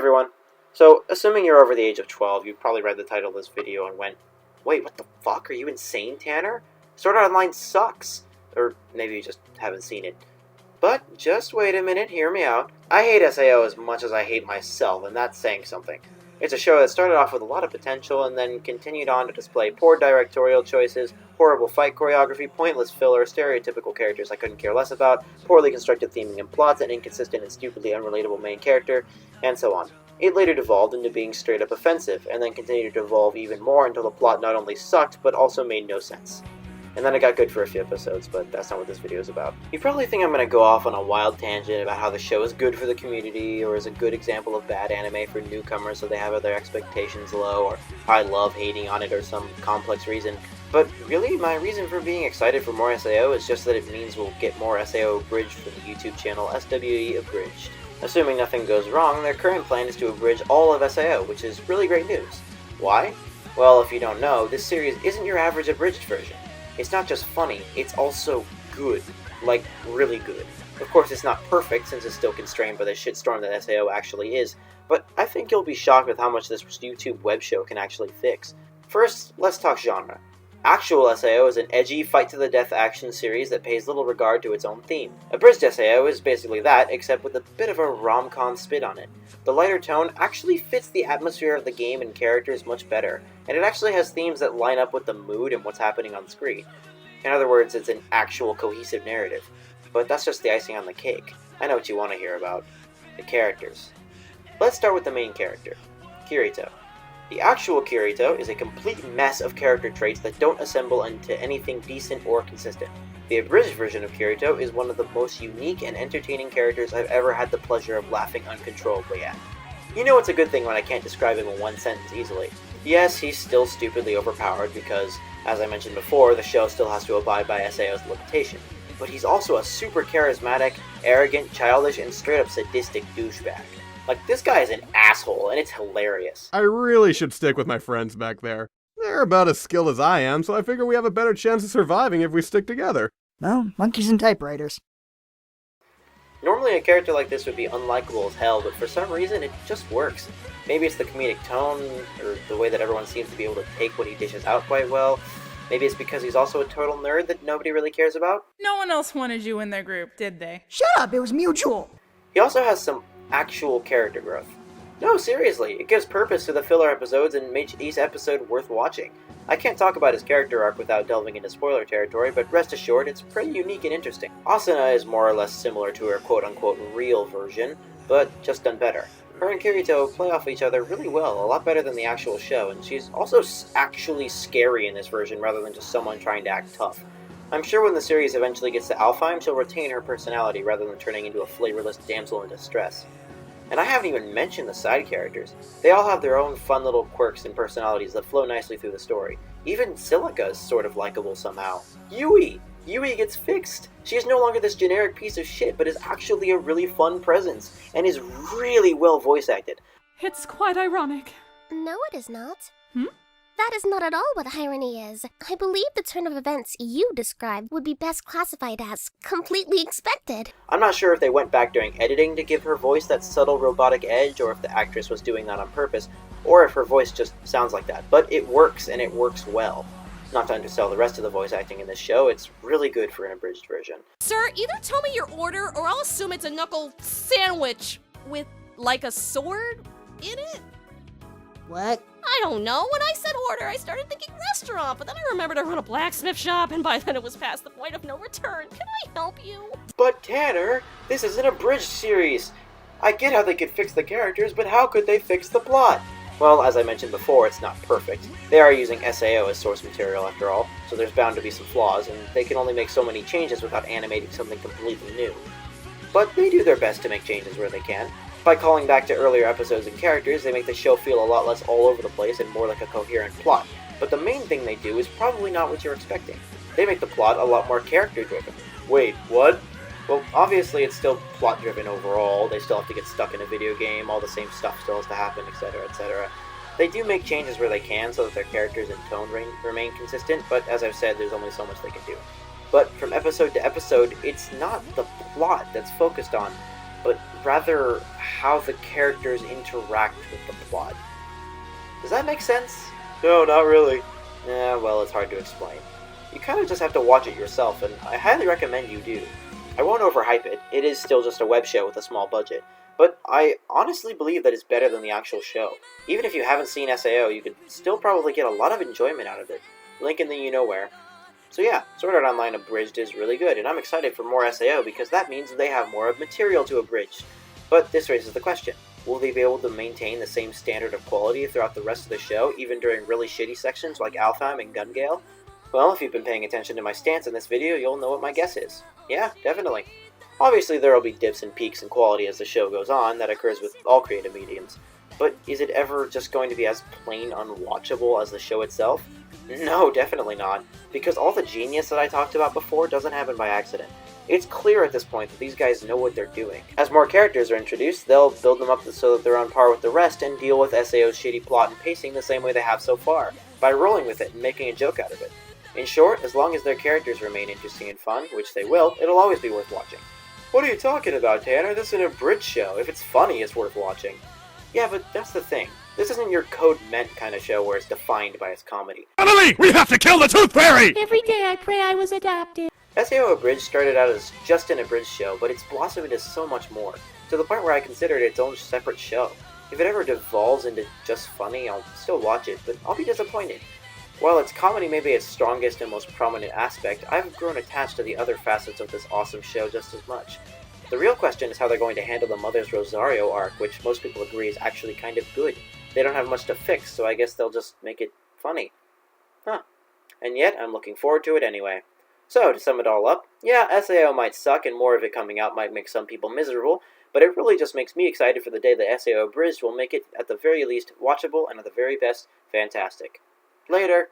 everyone. So, assuming you're over the age of 12, you've probably read the title of this video and went, wait, what the fuck? Are you insane, Tanner? Sword Art Online sucks. Or maybe you just haven't seen it. But just wait a minute, hear me out. I hate SAO as much as I hate myself, and that's saying something. It's a show that started off with a lot of potential and then continued on to display poor directorial choices, horrible fight choreography, pointless filler, stereotypical characters I couldn't care less about, poorly constructed theming and plots, an inconsistent and stupidly unrelatable main character, and so on. It later devolved into being straight up offensive, and then continued to evolve even more until the plot not only sucked, but also made no sense. And then it got good for a few episodes, but that's not what this video is about. You probably think I'm going to go off on a wild tangent about how the show is good for the community, or is a good example of bad anime for newcomers so they have their expectations low, or how I love hating on it or some complex reason. But really, my reason for being excited for more SAO is just that it means we'll get more SAO abridged from the YouTube channel SAO Abridged. Assuming nothing goes wrong, their current plan is to abridge all of SAO, which is really great news. Why? Well, if you don't know, this series isn't your average abridged version. It's not just funny, it's also good. Like, really good. Of course, it's not perfect, since it's still constrained by the shitstorm that SAO actually is, but I think you'll be shocked with how much this YouTube web show can actually fix. First, let's talk genre. Actual SAO is an edgy, fight-to-the-death action series that pays little regard to its own theme. Abridged SAO is basically that, except with a bit of a rom-com spin on it. The lighter tone actually fits the atmosphere of the game and characters much better, and it actually has themes that line up with the mood and what's happening on screen. In other words, it's an actual cohesive narrative. But that's just the icing on the cake. I know what you want to hear about. The characters. Let's start with the main character, Kirito. The actual Kirito is a complete mess of character traits that don't assemble into anything decent or consistent. The abridged version of Kirito is one of the most unique and entertaining characters I've ever had the pleasure of laughing uncontrollably at. You know it's a good thing when I can't describe him in one sentence easily. Yes, he's still stupidly overpowered because, as I mentioned before, the show still has to abide by SAO's limitation. But he's also a super charismatic, arrogant, childish, and straight up sadistic douchebag. Like, this guy is an asshole, and it's hilarious. I really should stick with my friends back there. They're about as skilled as I am, so I figure we have a better chance of surviving if we stick together. Well, monkeys and typewriters. Normally a character like this would be unlikable as hell, but for some reason it just works. Maybe it's the comedic tone, or the way that everyone seems to be able to take what he dishes out quite well. Maybe it's because he's also a total nerd that nobody really cares about. No one else wanted you in their group, did they? Shut up, it was mutual. He also has some actual character growth. No, seriously, it gives purpose to the filler episodes and makes each episode worth watching. I can't talk about his character arc without delving into spoiler territory, but rest assured, it's pretty unique and interesting. Asuna is more or less similar to her quote-unquote real version, but just done better. Her and Kirito play off each other really well, a lot better than the actual show, and she's also actually scary in this version rather than just someone trying to act tough. I'm sure when the series eventually gets to Alfheim, she'll retain her personality rather than turning into a flavorless damsel in distress. And I haven't even mentioned the side characters. They all have their own fun little quirks and personalities that flow nicely through the story. Even Silica is sort of likable somehow. Yui! Yui gets fixed! She is no longer this generic piece of shit, but is actually a really fun presence, and is really well voice acted. It's quite ironic. No, it is not. Hmm? That is not at all what irony is. I believe the turn of events you described would be best classified as completely expected. I'm not sure if they went back during editing to give her voice that subtle robotic edge, or if the actress was doing that on purpose, or if her voice just sounds like that. But it works, and it works well. Not to undersell the rest of the voice acting in this show, it's really good for an abridged version. Sir, either tell me your order, or I'll assume it's a knuckle sandwich with, like, a sword in it? What? I don't know. When I said order, I started thinking restaurant, but then I remembered I run a blacksmith shop, and by then it was past the point of no return. Can I help you? But Tanner, this is an abridged series. I get how they could fix the characters, but how could they fix the plot? Well, as I mentioned before, it's not perfect. They are using SAO as source material after all, so there's bound to be some flaws, and they can only make so many changes without animating something completely new. But they do their best to make changes where they can. By calling back to earlier episodes and characters, they make the show feel a lot less all over the place and more like a coherent plot. But the main thing they do is probably not what you're expecting. They make the plot a lot more character-driven. Wait, what? Well, obviously it's still plot-driven overall. They still have to get stuck in a video game, all the same stuff still has to happen, etc., etc. They do make changes where they can so that their characters and tone remain consistent, but as I've said, there's only so much they can do. But from episode to episode, it's not the plot that's focused on. but rather how the characters interact with the plot. Does that make sense? No, not really. Well, it's hard to explain. You kind of just have to watch it yourself, and I highly recommend you do. I won't overhype it, it is still just a web show with a small budget, but I honestly believe that it's better than the actual show. Even if you haven't seen SAO, you could still probably get a lot of enjoyment out of it. Link in the you-know-where. So yeah, Sword Art Online Abridged is really good, and I'm excited for more SAO because that means they have more material to abridge. But this raises the question, will they be able to maintain the same standard of quality throughout the rest of the show, even during really shitty sections like Alfheim and Gun Gale? Well, if you've been paying attention to my stance in this video, you'll know what my guess is. Yeah, definitely. Obviously, there will be dips and peaks in quality as the show goes on, that occurs with all creative mediums. But is it ever just going to be as plain unwatchable as the show itself? No, definitely not, because all the genius that I talked about before doesn't happen by accident. It's clear at this point that these guys know what they're doing. As more characters are introduced, they'll build them up so that they're on par with the rest and deal with SAO's shitty plot and pacing the same way they have so far, by rolling with it and making a joke out of it. In short, as long as their characters remain interesting and fun, which they will, it'll always be worth watching. What are you talking about, Tanner? This is an abridged show. If it's funny, it's worth watching. Yeah, but that's the thing. This isn't your Code Meant kind of show where it's defined by its comedy. Emily, we have to kill the Tooth Fairy! Every day I pray I was adopted. SAO Abridged started out as just an abridged show, but it's blossomed into so much more, to the point where I consider it its own separate show. If it ever devolves into just funny, I'll still watch it, but I'll be disappointed. While its comedy may be its strongest and most prominent aspect, I've grown attached to the other facets of this awesome show just as much. The real question is how they're going to handle the Mother's Rosario arc, which most people agree is actually kind of good. They don't have much to fix, so I guess they'll just make it funny. Huh. And yet, I'm looking forward to it anyway. So, to sum it all up, yeah, SAO might suck and more of it coming out might make some people miserable, but it really just makes me excited for the day that SAO Abridged will make it, at the very least, watchable and at the very best, fantastic. Later.